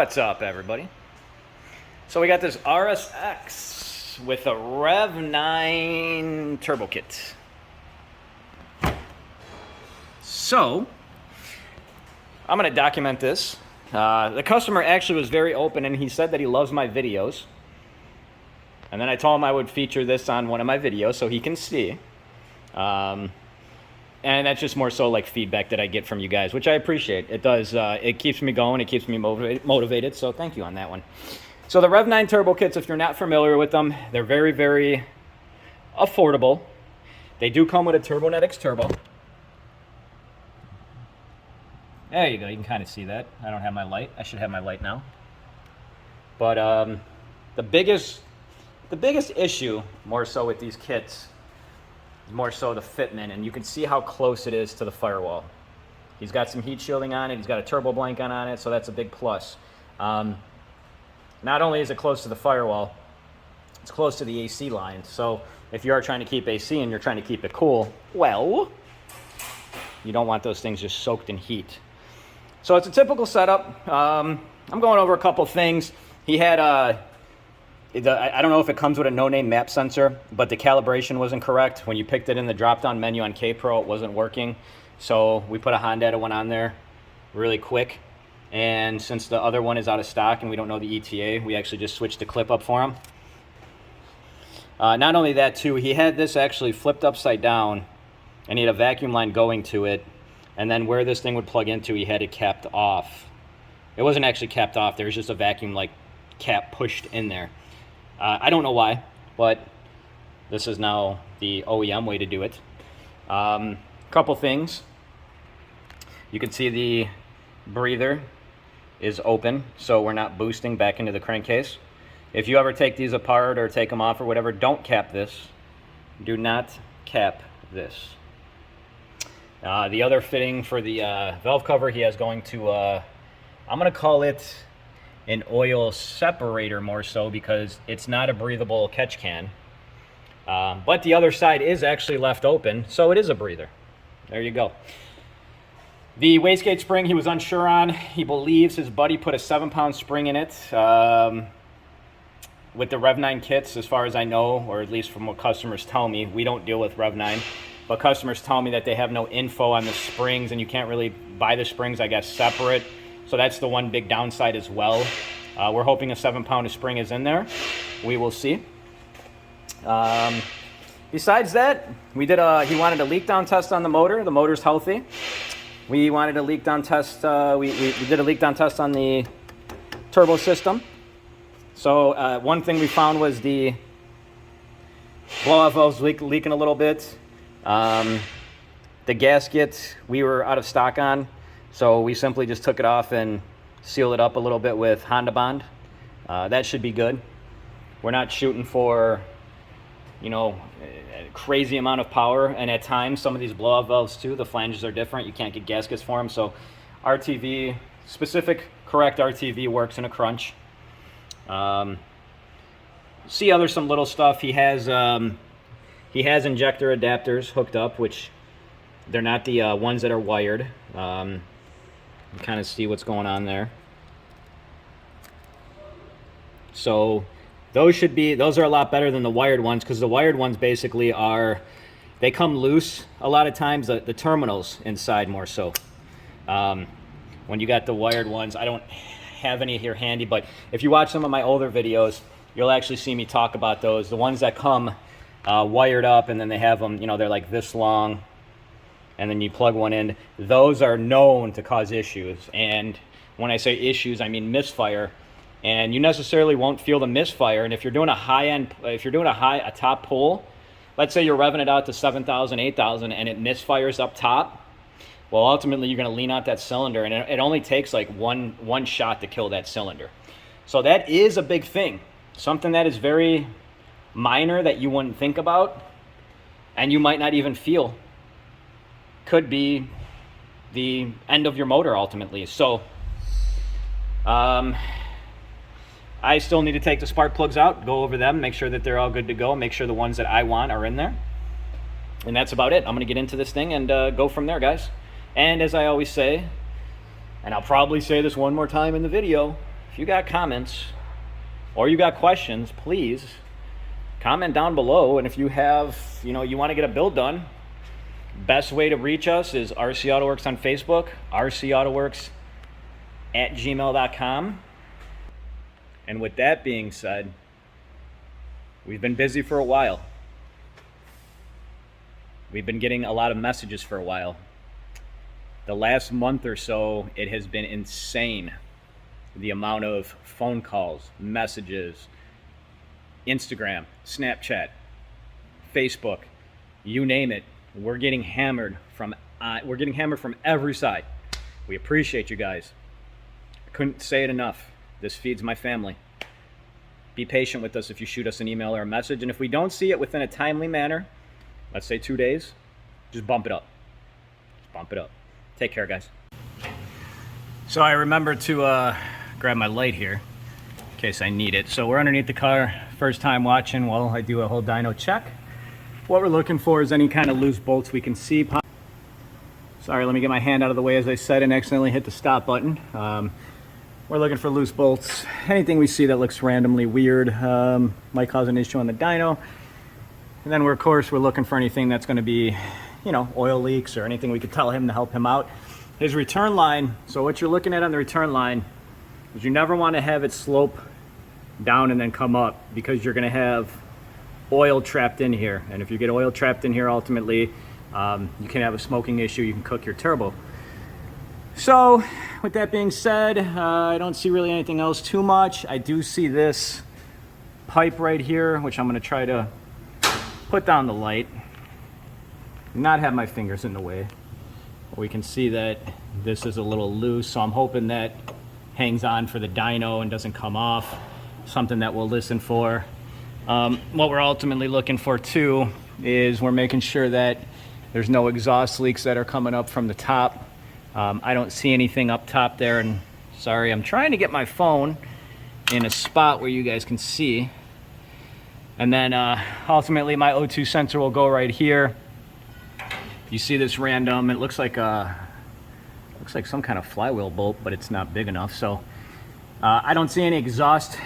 What's up, everybody? So we got this RSX with a Rev 9 turbo kit. So I'm going to document this. The customer actually was very open, and he said that he loves my videos. And then I told him I would feature this on one of my videos so he can see. And that's just more so like feedback that I get from you guys, which I appreciate. It does. It keeps me going. It keeps me motivated. So thank you on that one. So the Rev 9 turbo kits, if you're not familiar with them, they're very, very affordable. They do come with a Turbonetics turbo. There you go. You can kind of see that. I don't have my light. I should have my light now. But the biggest issue, more so with these kits, more so the fitment, and you can see how close it is to the firewall. He's got some heat shielding on it, he's got a turbo blanket on it, so that's a big plus. Not only is it close to the firewall, it's close to the AC line, so if you are trying to keep AC and you're trying to keep it cool, well, you don't want those things just soaked in heat. So it's a typical setup. I'm going over a couple things. He had I don't know if it comes with a no-name map sensor, but the calibration wasn't correct. When you picked it in the drop-down menu on kpro, it wasn't working. So we put a hondata one on there really quick. And since the other one is out of stock and we don't know the ETA, we actually just switched the clip up for him. Not only that, too, he had this actually flipped upside down, and he had a vacuum line going to it. And then where this thing would plug into, he had it capped off. It wasn't actually capped off. There was just a vacuum like cap pushed in there. I don't know why, but this is now the OEM way to do it. Couple things. You can see the breather is open, so we're not boosting back into the crankcase. If you ever take these apart or take them off or whatever, don't cap this. Do not cap this. The other fitting for the valve cover he has going to, I'm going to call it an oil separator more so, because it's not a breathable catch can. But the other side is actually left open, so it is a breather. There you go. The wastegate spring he was unsure on. He believes his buddy put a 7-pound spring in it. With the Rev 9 kits, as far as I know, or at least from what customers tell me, we don't deal with Rev 9, but customers tell me that they have no info on the springs, and you can't really buy the springs, I guess, separate. So that's the one big downside as well. We're hoping a 7-pound spring is in there. We will see. Besides that, we did he wanted a leak down test on the motor. The motor's healthy. We wanted a leak down test. We did a leak down test on the turbo system. So one thing we found was the blow-off valves leaking a little bit. The gasket we were out of stock on. So we simply just took it off and sealed it up a little bit with Honda Bond. That should be good. We're not shooting for, you know, a crazy amount of power. And at times, some of these blow-off valves too, the flanges are different. You can't get gaskets for them. So RTV, specific correct RTV works in a crunch. See some little stuff. He has injector adapters hooked up, which they're not the ones that are wired. You kind of see what's going on there. So those are a lot better than the wired ones, because the wired ones basically they come loose a lot of times, the terminals inside more so. When you got the wired ones, I don't have any here handy, but if you watch some of my older videos, you'll actually see me talk about those. The ones that come wired up, and then they have them, you know, they're like this long, and then you plug one in. Those are known to cause issues. And when I say issues, I mean misfire. And you necessarily won't feel the misfire. And if you're doing a top pull, let's say you're revving it out to 7,000, 8,000, and it misfires up top, well, ultimately you're going to lean out that cylinder, and it only takes like one shot to kill that cylinder. So that is a big thing. Something that is very minor that you wouldn't think about, and you might not even feel, could be the end of your motor ultimately. So I still need to take the spark plugs out, go over them, make sure that they're all good to go, make sure the ones that I want are in there. And that's about it. I'm going to get into this thing and go from there, guys. And as I always say, and I'll probably say this one more time in the video, if you got comments or you got questions, please comment down below. And if you have, you want to get a build done, best way to reach us is RC Autoworks on Facebook, rcautoworks@gmail.com. And with that being said, we've been busy for a while. We've been getting a lot of messages for a while. The last month or so, it has been insane. The amount of phone calls, messages, Instagram, Snapchat, Facebook, you name it. We're getting hammered from every side. We appreciate you guys. I couldn't say it enough. This feeds my family. Be patient with us if you shoot us an email or a message, and if we don't see it within a timely manner, let's say 2 days, just bump it up. Just bump it up. Take care, guys. So I remember to grab my light here in case I need it. So we're underneath the car, first time watching while I do a whole dyno check. What we're looking for is any kind of loose bolts we can see. Sorry, let me get my hand out of the way as I said and accidentally hit the stop button. We're looking for loose bolts. Anything we see that looks randomly weird might cause an issue on the dyno. And then of course we're looking for anything that's going to be, oil leaks or anything we could tell him to help him out. His return line, so what you're looking at on the return line is you never want to have it slope down and then come up, because you're going to have oil trapped in here. And if you get oil trapped in here, ultimately you can have a smoking issue. You can cook your turbo. So with that being said, I don't see really anything else too much. I do see this pipe right here, which I'm going to try to put down the light, not have my fingers in the way. We can see that this is a little loose, so I'm hoping that hangs on for the dyno and doesn't come off. Something that we'll listen for. What we're ultimately looking for too is we're making sure that there's no exhaust leaks that are coming up from the top. I don't see anything up top there, and sorry, I'm trying to get my phone in a spot where you guys can see. And then ultimately my O2 sensor will go right here. You see this random, it looks like some kind of flywheel bolt, but it's not big enough. So I don't see any exhaust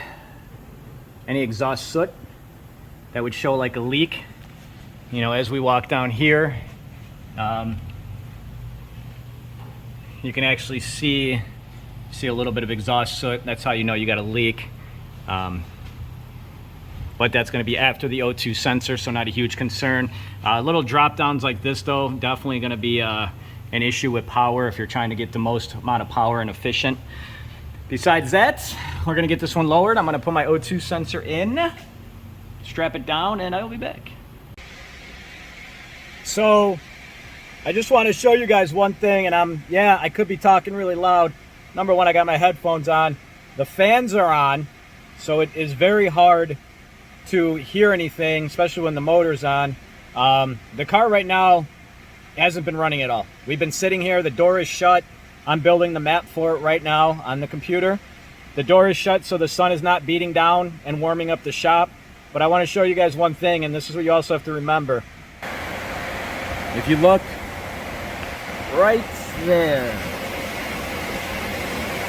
soot that would show like a leak. As we walk down here, you can actually see a little bit of exhaust soot. That's how you know you got a leak. But that's going to be after the O2 sensor, so not a huge concern. Little drop downs like this though, definitely going to be an issue with power if you're trying to get the most amount of power and efficient. Besides that, we're going to get this one lowered. I'm going to put my O2 sensor in, strap it down, and I'll be back. So I just want to show you guys one thing, and I could be talking really loud. Number one, I got my headphones on. The fans are on, so it is very hard to hear anything, especially when the motor's on. The car right now hasn't been running at all. We've been sitting here, the door is shut. I'm building the map for it right now on the computer. The door is shut so the sun is not beating down and warming up the shop. But I want to show you guys one thing, and this is what you also have to remember. If you look right there,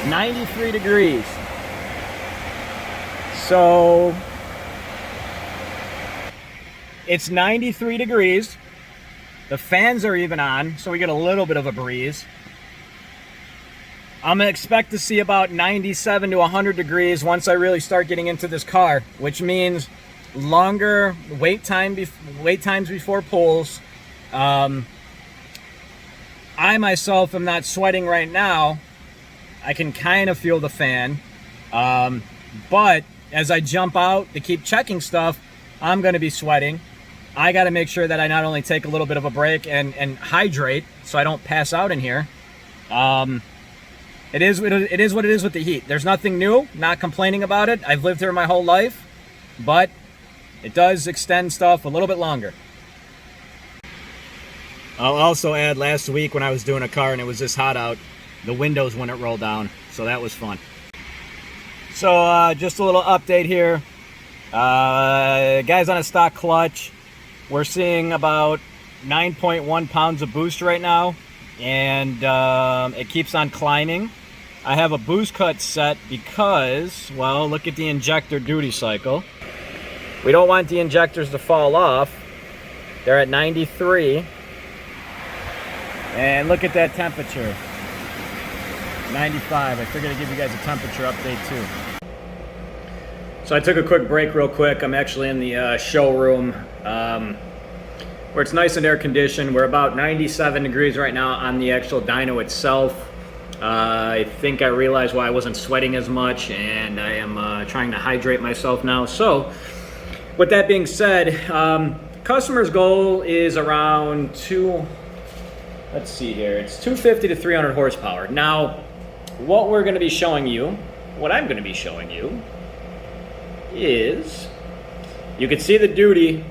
93 degrees. So it's 93 degrees. The fans are even on, so we get a little bit of a breeze. I'm gonna expect to see about 97 to 100 degrees once I really start getting into this car, which means longer wait times before pulls. I myself am not sweating right now. I can kind of feel the fan, but as I jump out to keep checking stuff, I'm going to be sweating. I got to make sure that I not only take a little bit of a break and hydrate so I don't pass out in here. It is what it is with the heat. There's nothing new, not complaining about it. I've lived here my whole life, but it does extend stuff a little bit longer. I'll also add, last week when I was doing a car and it was this hot out, the windows wouldn't roll down, so that was fun. So just a little update here. Guys on a stock clutch, we're seeing about 9.1 pounds of boost right now, and it keeps on climbing. I have a boost cut set because, well, look at the injector duty cycle. We don't want the injectors to fall off. They're at 93. And look at that temperature. 95. I figured I'd give you guys a temperature update too. So I took a quick break real quick. I'm actually in the showroom where it's nice and air conditioned. We're about 97 degrees right now on the actual dyno itself. I think I realized why I wasn't sweating as much, and I am trying to hydrate myself now. So with that being said, customer's goal is around let's see here, it's 250 to 300 horsepower. Now, what we're going to be showing you, what I'm going to be showing you, is you can see the duty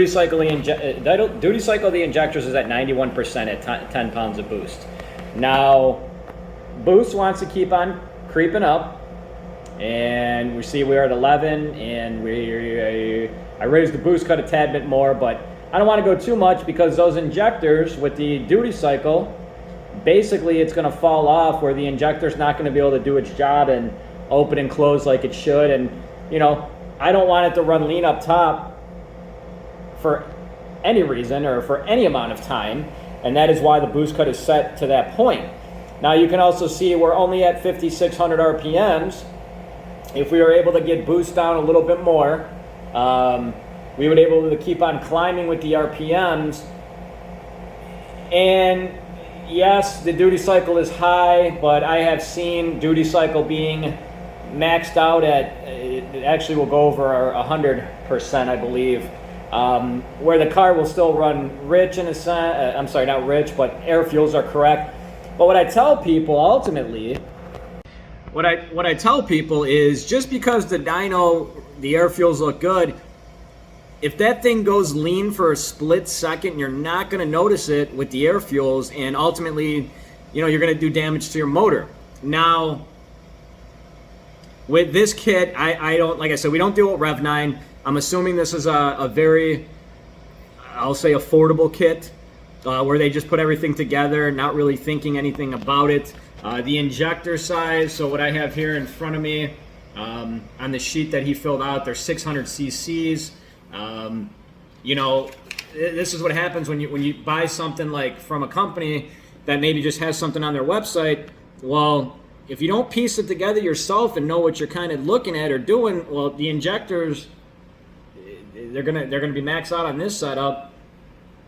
cycle of the injectors is at 91% at 10 pounds of boost. Now, boost wants to keep on creeping up, and we see we're at 11, and I raised the boost cut a tad bit more, but I don't want to go too much because those injectors with the duty cycle, basically it's going to fall off where the injector's not going to be able to do its job and open and close like it should. And you know, I don't want it to run lean up top for any reason or for any amount of time, and that is why the boost cut is set to that point. Now you can also see we're only at 5,600 RPMs. If we were able to get boost down a little bit more, we would be able to keep on climbing with the RPMs. And yes, the duty cycle is high, but I have seen duty cycle being maxed out at, it actually will go over 100%, I believe, where the car will still run rich in a sense. I'm sorry, not rich, but air fuels are correct. But what I tell people ultimately, what I tell people is just because the dyno, the air fuels look good, if that thing goes lean for a split second, you're not going to notice it with the air fuels, and ultimately, you know, you're going to do damage to your motor. Now, with this kit, I don't, like I said, we don't deal with Rev 9. I'm assuming this is a very, I'll say, affordable kit where they just put everything together, not really thinking anything about it. The injector size, so what I have here in front of me on the sheet that he filled out, they're 600 cc's. You know, this is what happens when you buy something like from a company that maybe just has something on their website. Well, if you don't piece it together yourself and know what you're kind of looking at or doing, well, the injectors, they're gonna be maxed out on this setup.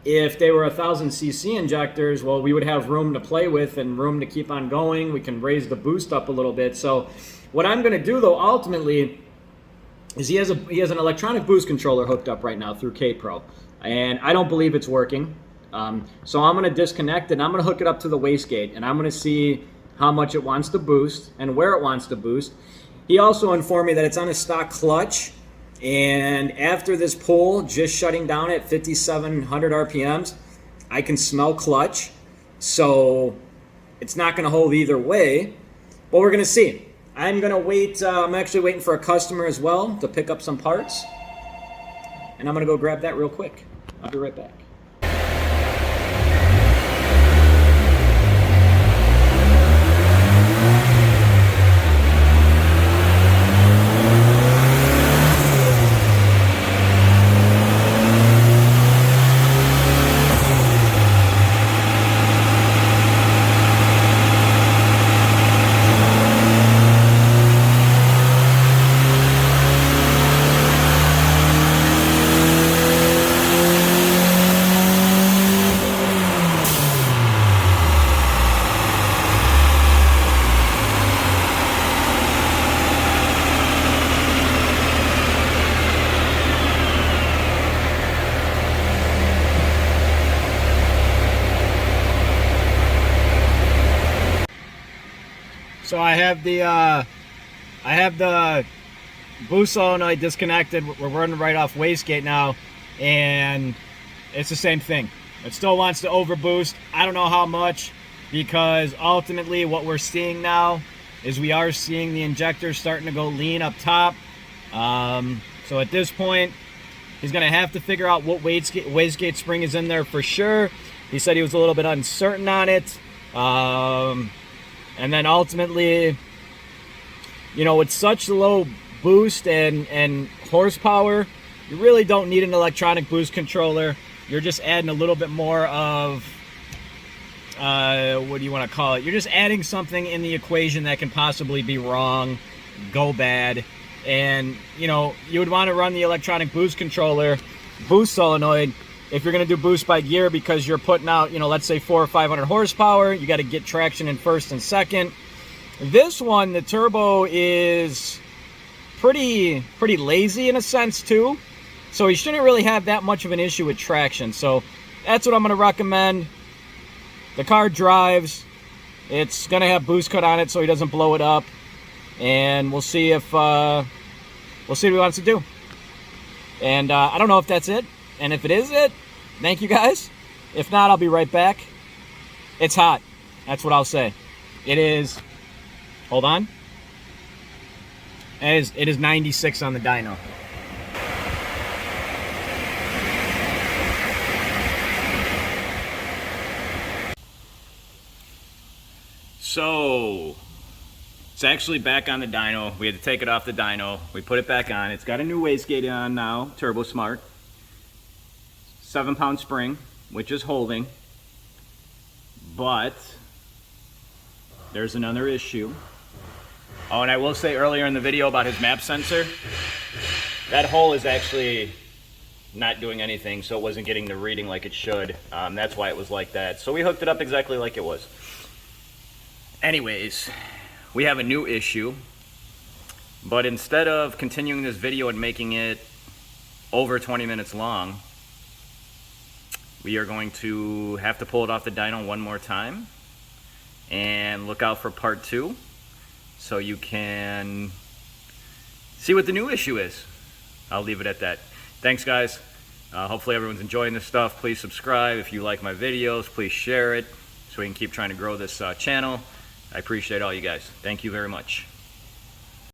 If they were 1,000 cc injectors, well, we would have room to play with and room to keep on going. We can raise the boost up a little bit. So what I'm going to do, though, ultimately, is he has an electronic boost controller hooked up right now through kpro, and I don't believe it's working. So I'm going to disconnect it, and I'm going to hook it up to the wastegate, and I'm going to see how much it wants to boost and where it wants to boost. He also informed me that it's on a stock clutch, and after this pull, just shutting down at 5,700 RPMs, I can smell clutch. So it's not going to hold either way, but we're going to see. I'm going to wait. I'm actually waiting for a customer as well to pick up some parts, and I'm going to go grab that real quick. I'll be right back. So I have the boost solenoid disconnected. We're running right off wastegate now, and it's the same thing. It still wants to overboost. I don't know how much, because ultimately what we're seeing now is we are seeing the injector starting to go lean up top. So at this point, he's going to have to figure out what wastegate spring is in there for sure. He said he was a little bit uncertain on it. And then ultimately, you know, with such low boost and horsepower, you really don't need an electronic boost controller. You're just adding a little bit more of, what do you want to call it? You're just adding something in the equation that can possibly be wrong, go bad. And, you know, you would want to run the electronic boost controller, boost solenoid, if you're going to do boost by gear, because you're putting out, you know, let's say 400 or 500 horsepower. You got to get traction in first and second. This one, the turbo is pretty lazy in a sense too. So you shouldn't really have that much of an issue with traction. So that's what I'm going to recommend. The car drives. It's going to have boost cut on it so he doesn't blow it up. And we'll see if we'll see what he wants to do. And I don't know if that's it. And if it is it, thank you guys. If not, I'll be right back. It's hot. That's what I'll say. It is, hold on. It is 96 on the dyno. So, it's actually back on the dyno. We had to take it off the dyno. We put it back on. It's got a new wastegate on now, Turbo Smart. 7-pound spring, which is holding, but there's another issue. Oh, and I will say earlier in the video about his map sensor, that hole is actually not doing anything, so it wasn't getting the reading like it should. That's why it was like that. So we hooked it up exactly like it was. Anyways, we have a new issue, but instead of continuing this video and making it over 20 minutes long, we are going to have to pull it off the dyno one more time, and look out for part 2 so you can see what the new issue is. I'll leave it at that. Thanks guys. Hopefully everyone's enjoying this stuff. Please subscribe if you like my videos. Please share it so we can keep trying to grow this channel. I appreciate all you guys. Thank you very much.